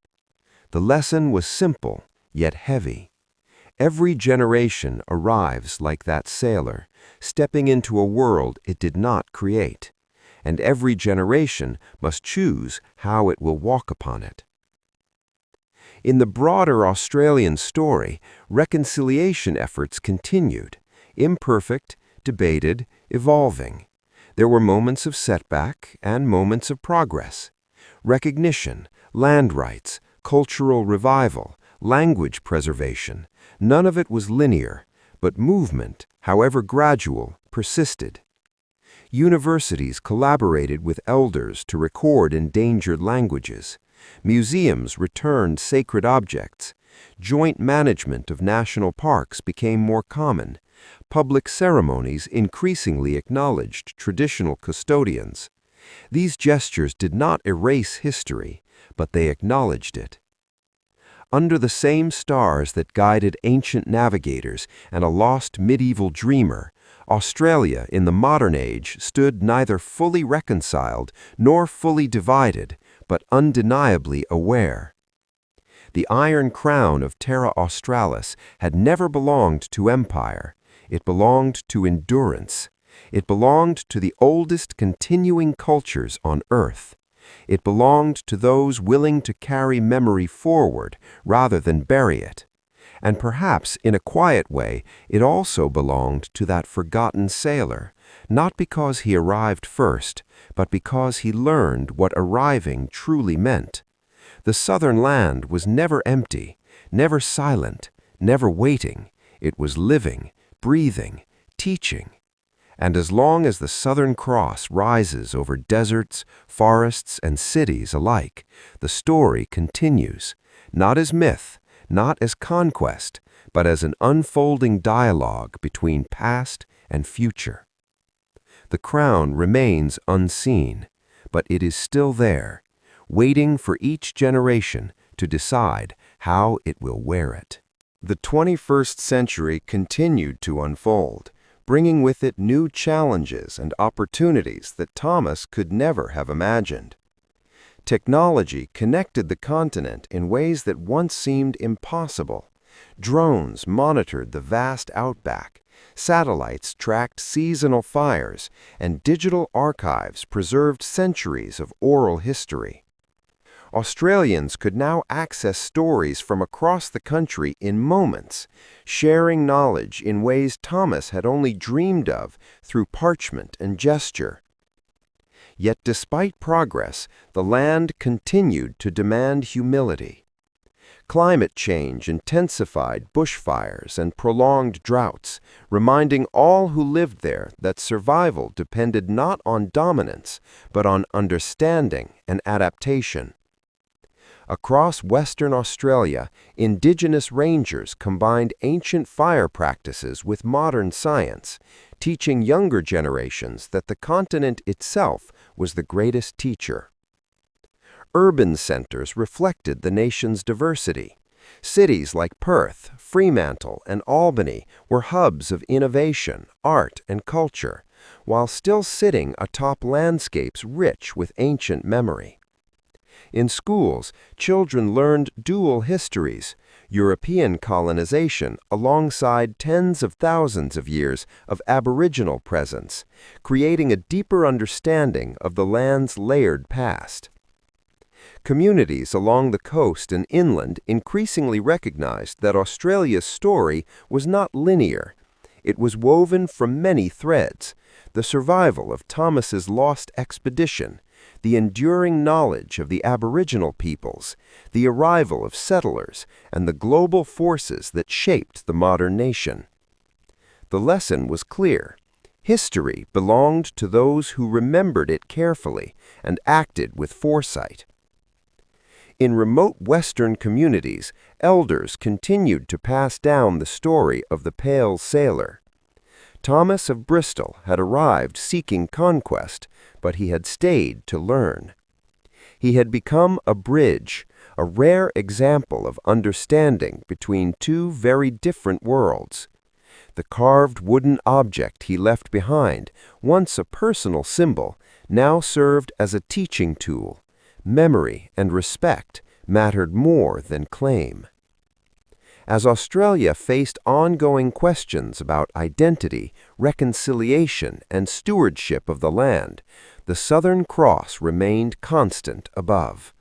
The lesson was simple, yet heavy. Every generation arrives like that sailor, stepping into a world it did not create, and every generation must choose how it will walk upon it. In the broader Australian story, reconciliation efforts continued, imperfect, debated, evolving. There were moments of setback and moments of progress. Recognition, land rights, cultural revival, language preservation, none of it was linear, but movement, however gradual, persisted. Universities collaborated with elders to record endangered languages. Museums returned sacred objects. Joint management of national parks became more common. Public ceremonies increasingly acknowledged traditional custodians. These gestures did not erase history, but they acknowledged it. Under the same stars that guided ancient navigators and a lost medieval dreamer, Australia in the modern age stood neither fully reconciled nor fully divided, but undeniably aware. The iron crown of Terra Australis had never belonged to empire. It belonged to endurance. It belonged to the oldest continuing cultures on Earth. It belonged to those willing to carry memory forward rather than bury it. And perhaps, in a quiet way, it also belonged to that forgotten sailor, not because he arrived first, but because he learned what arriving truly meant. The southern land was never empty, never silent, never waiting. It was living, breathing, teaching. And as long as the Southern Cross rises over deserts, forests, and cities alike, the story continues, not as myth, not as conquest, but as an unfolding dialogue between past and future. The crown remains unseen, but it is still there, waiting for each generation to decide how it will wear it. The 21st century continued to unfold, bringing with it new challenges and opportunities that Thomas could never have imagined. Technology connected the continent in ways that once seemed impossible. Drones monitored the vast outback, satellites tracked seasonal fires, and digital archives preserved centuries of oral history. Australians could now access stories from across the country in moments, sharing knowledge in ways Thomas had only dreamed of through parchment and gesture. Yet despite progress, the land continued to demand humility. Climate change intensified bushfires and prolonged droughts, reminding all who lived there that survival depended not on dominance, but on understanding and adaptation. Across Western Australia, Indigenous rangers combined ancient fire practices with modern science, teaching younger generations that the continent itself was the greatest teacher. Urban centers reflected the nation's diversity. Cities like Perth, Fremantle, and Albany were hubs of innovation, art, and culture, while still sitting atop landscapes rich with ancient memory. In schools, children learned dual histories, European colonization alongside tens of thousands of years of Aboriginal presence, creating a deeper understanding of the land's layered past. Communities along the coast and inland increasingly recognized that Australia's story was not linear. It was woven from many threads: the survival of Thomas's lost expedition, the enduring knowledge of the Aboriginal peoples, the arrival of settlers, and the global forces that shaped the modern nation. The lesson was clear. History belonged to those who remembered it carefully and acted with foresight. In remote Western communities, elders continued to pass down the story of the Pale Sailor. Thomas of Bristol had arrived seeking conquest, but he had stayed to learn. He had become a bridge, a rare example of understanding between two very different worlds. The carved wooden object he left behind, once a personal symbol, now served as a teaching tool. Memory and respect mattered more than claim. As Australia faced ongoing questions about identity, reconciliation, and stewardship of the land, the Southern Cross remained constant above.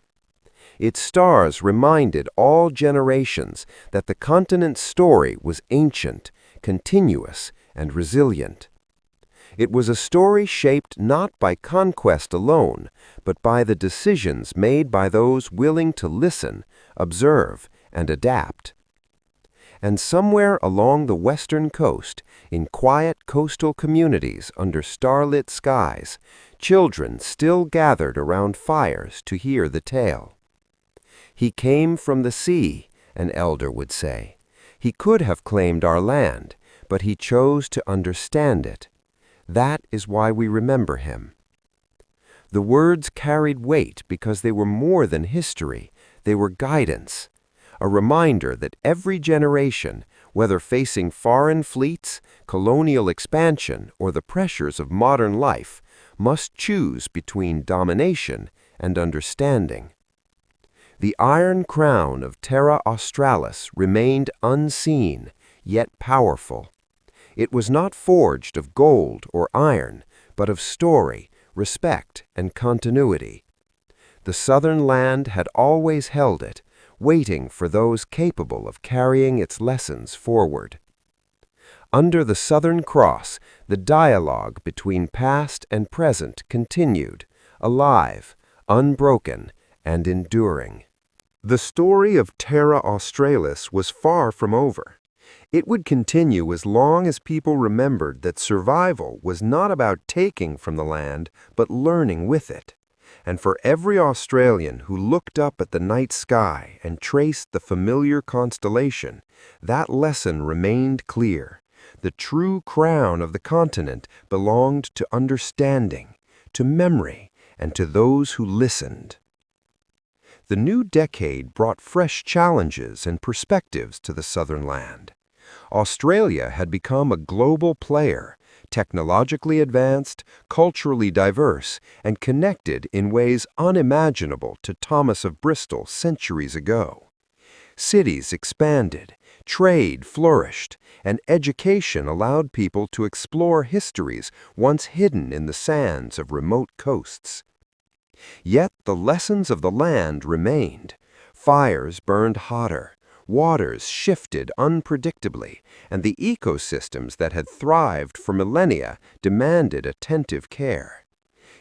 Its stars reminded all generations that the continent's story was ancient, continuous, and resilient. It was a story shaped not by conquest alone, but by the decisions made by those willing to listen, observe, and adapt. And somewhere along the western coast, in quiet coastal communities under starlit skies, children still gathered around fires to hear the tale. "He came from the sea," an elder would say. "He could have claimed our land, but he chose to understand it. That is why we remember him." The words carried weight because they were more than history, they were guidance, a reminder that every generation, whether facing foreign fleets, colonial expansion, or the pressures of modern life, must choose between domination and understanding. The iron crown of Terra Australis remained unseen, yet powerful. It was not forged of gold or iron, but of story, respect, and continuity. The southern land had always held it, waiting for those capable of carrying its lessons forward. Under the Southern Cross, the dialogue between past and present continued, alive, unbroken, and enduring. The story of Terra Australis was far from over. It would continue as long as people remembered that survival was not about taking from the land, but learning with it. And for every Australian who looked up at the night sky and traced the familiar constellation, that lesson remained clear. The true crown of the continent belonged to understanding, to memory, and to those who listened. The new decade brought fresh challenges and perspectives to the southern land. Australia had become a global player, technologically advanced, culturally diverse, and connected in ways unimaginable to Thomas of Bristol centuries ago. Cities expanded, trade flourished, and education allowed people to explore histories once hidden in the sands of remote coasts. Yet the lessons of the land remained. Fires burned hotter, waters shifted unpredictably, and the ecosystems that had thrived for millennia demanded attentive care.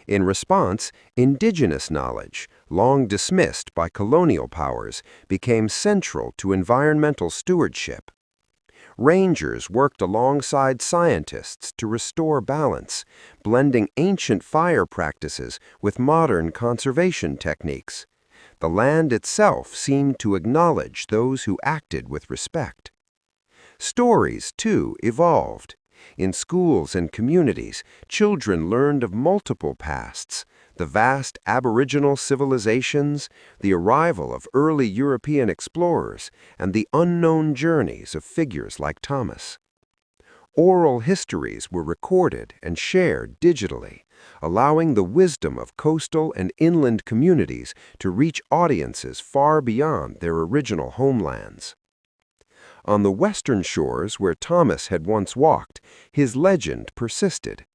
In response, indigenous knowledge, long dismissed by colonial powers, became central to environmental stewardship. Rangers worked alongside scientists to restore balance, blending ancient fire practices with modern conservation techniques. The land itself seemed to acknowledge those who acted with respect. Stories, too, evolved. In schools and communities, children learned of multiple pasts: the vast Aboriginal civilizations, the arrival of early European explorers, and the unknown journeys of figures like Thomas. Oral histories were recorded and shared digitally, allowing the wisdom of coastal and inland communities to reach audiences far beyond their original homelands. On the western shores where Thomas had once walked, his legend persisted.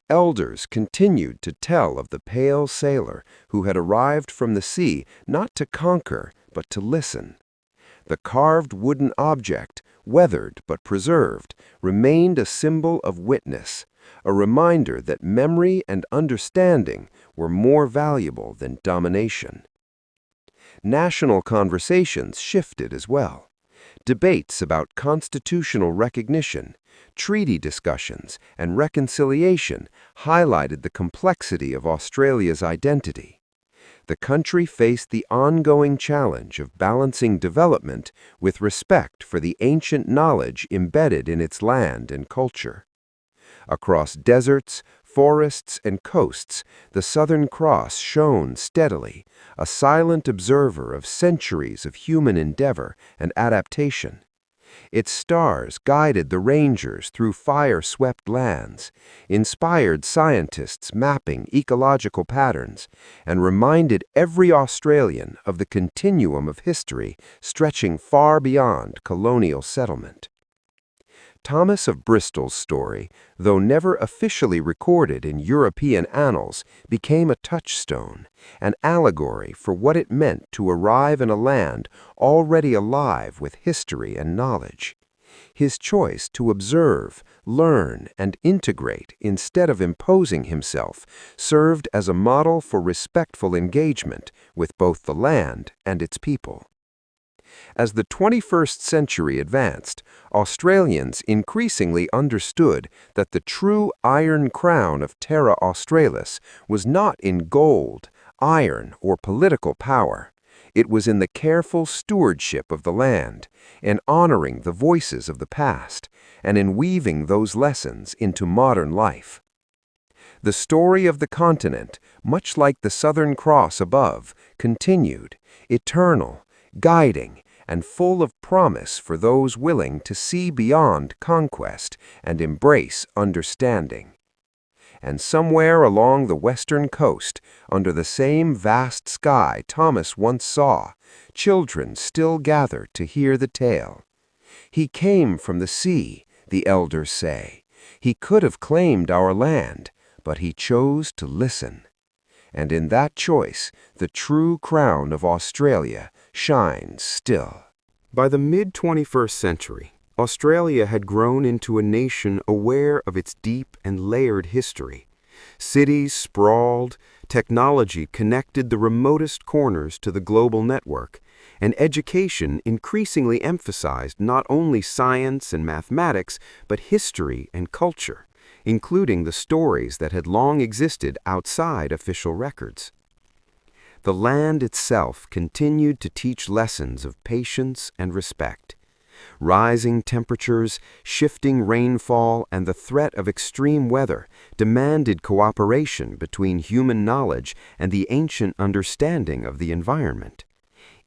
Elders continued to tell of the pale sailor who had arrived from the sea not to conquer, but to listen. The carved wooden object, weathered but preserved, remained a symbol of witness, a reminder that memory and understanding were more valuable than domination. National conversations shifted as well. Debates about constitutional recognition, treaty discussions, and reconciliation highlighted the complexity of Australia's identity. The country faced the ongoing challenge of balancing development with respect for the ancient knowledge embedded in its land and culture. Across deserts, forests, and coasts, the Southern Cross shone steadily, a silent observer of centuries of human endeavor and adaptation. Its stars guided the rangers through fire-swept lands, inspired scientists mapping ecological patterns, and reminded every Australian of the continuum of history stretching far beyond colonial settlement. Thomas of Bristol's story, though never officially recorded in European annals, became a touchstone, an allegory for what it meant to arrive in a land already alive with history and knowledge. His choice to observe, learn, and integrate instead of imposing himself served as a model for respectful engagement with both the land and its people. As the 21st century advanced, Australians increasingly understood that the true iron crown of Terra Australis was not in gold, iron, or political power. It was in the careful stewardship of the land, in honoring the voices of the past, and in weaving those lessons into modern life. The story of the continent, much like the Southern Cross above, continued, eternal, guiding, and full of promise for those willing to see beyond conquest and embrace understanding. And somewhere along the western coast, under the same vast sky Thomas once saw, children still gather to hear the tale. He came from the sea, the elders say. He could have claimed our land, but he chose to listen. And in that choice, the true crown of Australia shines still. By the mid-21st century, Australia had grown into a nation aware of its deep and layered history. Cities sprawled, technology connected the remotest corners to the global network, and education increasingly emphasized not only science and mathematics, but history and culture, including the stories that had long existed outside official records. The land itself continued to teach lessons of patience and respect. Rising temperatures, shifting rainfall, and the threat of extreme weather demanded cooperation between human knowledge and the ancient understanding of the environment.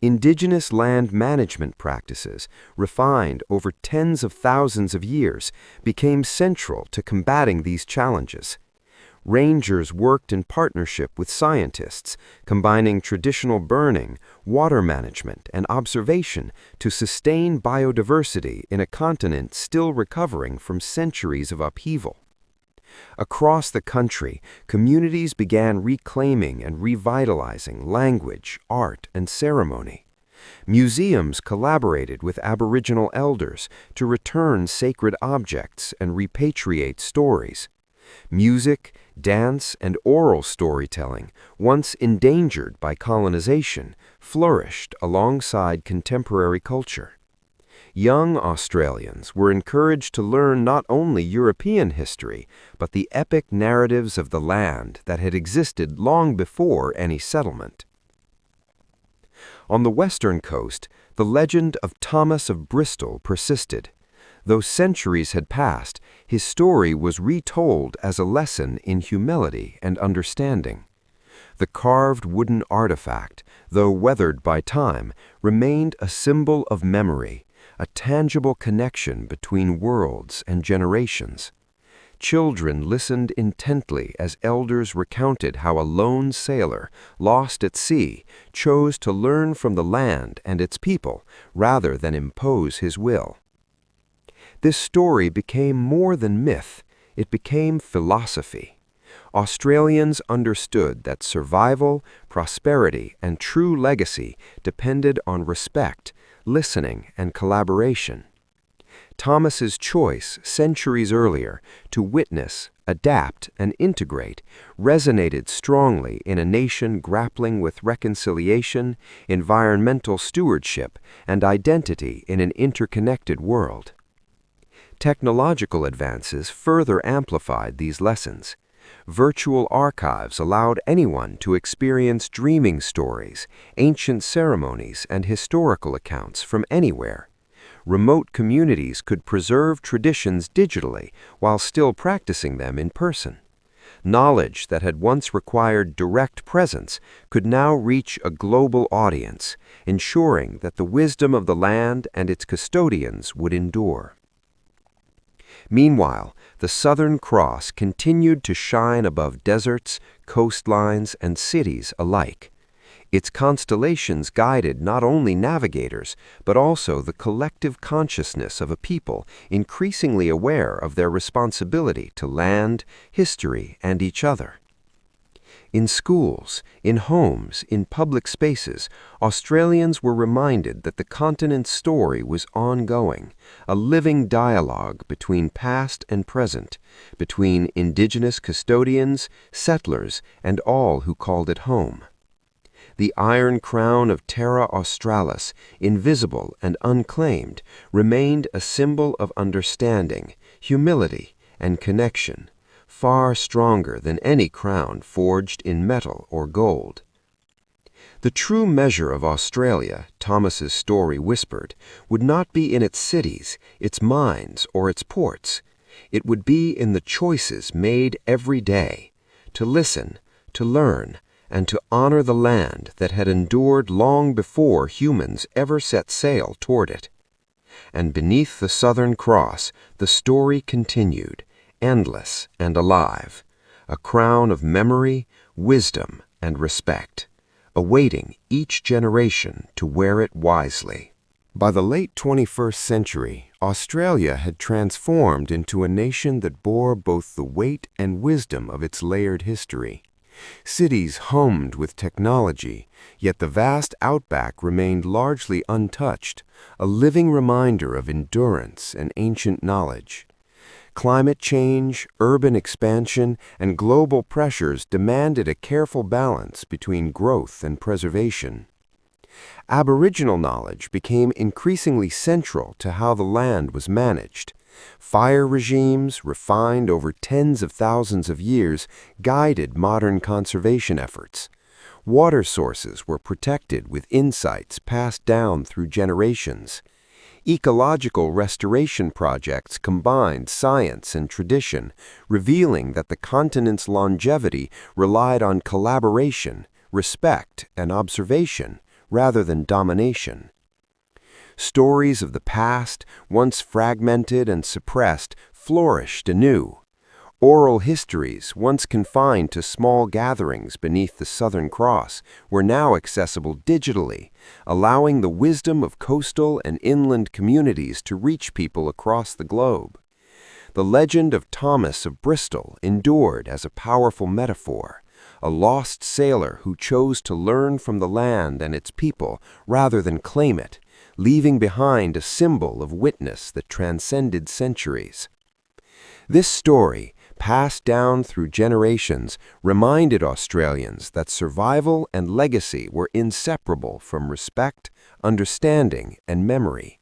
Indigenous land management practices, refined over tens of thousands of years, became central to combating these challenges. Rangers worked in partnership with scientists, combining traditional burning, water management, and observation to sustain biodiversity in a continent still recovering from centuries of upheaval. Across the country, communities began reclaiming and revitalizing language, art, and ceremony. Museums collaborated with Aboriginal elders to return sacred objects and repatriate stories. Music, dance, and oral storytelling, once endangered by colonization, flourished alongside contemporary culture. Young Australians were encouraged to learn not only European history, but the epic narratives of the land that had existed long before any settlement. On the western coast, the legend of Thomas of Bristol persisted. Though centuries had passed, his story was retold as a lesson in humility and understanding. The carved wooden artifact, though weathered by time, remained a symbol of memory, a tangible connection between worlds and generations. Children listened intently as elders recounted how a lone sailor, lost at sea, chose to learn from the land and its people rather than impose his will. This story became more than myth, it became philosophy. Australians understood that survival, prosperity, and true legacy depended on respect, listening, and collaboration. Thomas's choice, centuries earlier, to witness, adapt, and integrate resonated strongly in a nation grappling with reconciliation, environmental stewardship, and identity in an interconnected world. Technological advances further amplified these lessons. Virtual archives allowed anyone to experience dreaming stories, ancient ceremonies, and historical accounts from anywhere. Remote communities could preserve traditions digitally while still practicing them in person. Knowledge that had once required direct presence could now reach a global audience, ensuring that the wisdom of the land and its custodians would endure. Meanwhile, the Southern Cross continued to shine above deserts, coastlines, and cities alike. Its constellations guided not only navigators, but also the collective consciousness of a people increasingly aware of their responsibility to land, history, and each other. In schools, in homes, in public spaces, Australians were reminded that the continent's story was ongoing, a living dialogue between past and present, between indigenous custodians, settlers, and all who called it home. The iron crown of Terra Australis, invisible and unclaimed, remained a symbol of understanding, humility, and connection, far stronger than any crown forged in metal or gold. The true measure of Australia, Thomas's story whispered, would not be in its cities, its mines, or its ports. It would be in the choices made every day, to listen, to learn, and to honor the land that had endured long before humans ever set sail toward it. And beneath the Southern Cross, the story continued, endless and alive, a crown of memory, wisdom, and respect, awaiting each generation to wear it wisely. By the late 21st century, Australia had transformed into a nation that bore both the weight and wisdom of its layered history. Cities hummed with technology, yet the vast outback remained largely untouched, a living reminder of endurance and ancient knowledge. Climate change, urban expansion, and global pressures demanded a careful balance between growth and preservation. Aboriginal knowledge became increasingly central to how the land was managed. Fire regimes, refined over tens of thousands of years, guided modern conservation efforts. Water sources were protected with insights passed down through generations. Ecological restoration projects combined science and tradition, revealing that the continent's longevity relied on collaboration, respect, and observation, rather than domination. Stories of the past, once fragmented and suppressed, flourished anew. Oral histories, once confined to small gatherings beneath the Southern Cross, were now accessible digitally, allowing the wisdom of coastal and inland communities to reach people across the globe. The legend of Thomas of Bristol endured as a powerful metaphor, a lost sailor who chose to learn from the land and its people rather than claim it, leaving behind a symbol of witness that transcended centuries. This story, passed down through generations, reminded Australians that survival and legacy were inseparable from respect, understanding, and memory.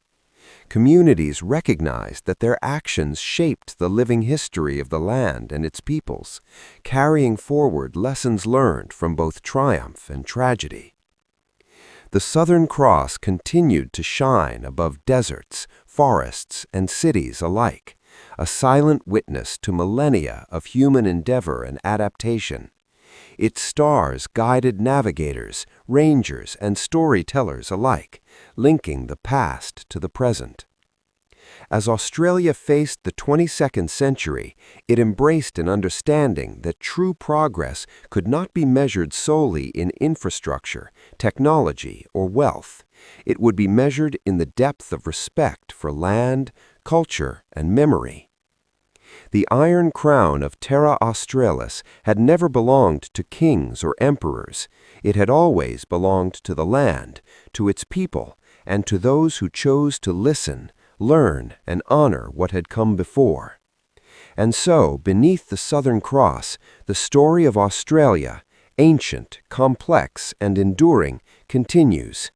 Communities recognized that their actions shaped the living history of the land and its peoples, carrying forward lessons learned from both triumph and tragedy. The Southern Cross continued to shine above deserts, forests, and cities alike, a silent witness to millennia of human endeavor and adaptation. Its stars guided navigators, rangers, and storytellers alike, linking the past to the present. As Australia faced the 22nd century, it embraced an understanding that true progress could not be measured solely in infrastructure, technology, or wealth. It would be measured in the depth of respect for land, culture, and memory. The Iron Crown of Terra Australis had never belonged to kings or emperors. It had always belonged to the land, to its people, and to those who chose to listen, learn, and honor what had come before. And so, beneath the Southern Cross, the story of Australia, ancient, complex, and enduring, continues.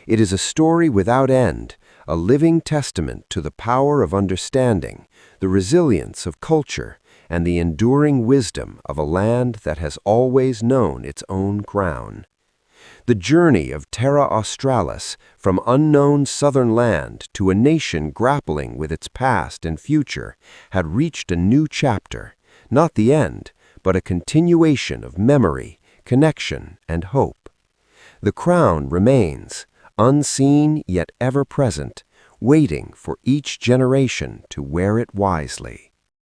It is a story without end, a living testament to the power of understanding, the resilience of culture, and the enduring wisdom of a land that has always known its own crown. The journey of Terra Australis, from unknown southern land to a nation grappling with its past and future, had reached a new chapter, not the end, but a continuation of memory, connection, and hope. The crown remains, unseen yet ever present, waiting for each generation to wear it wisely.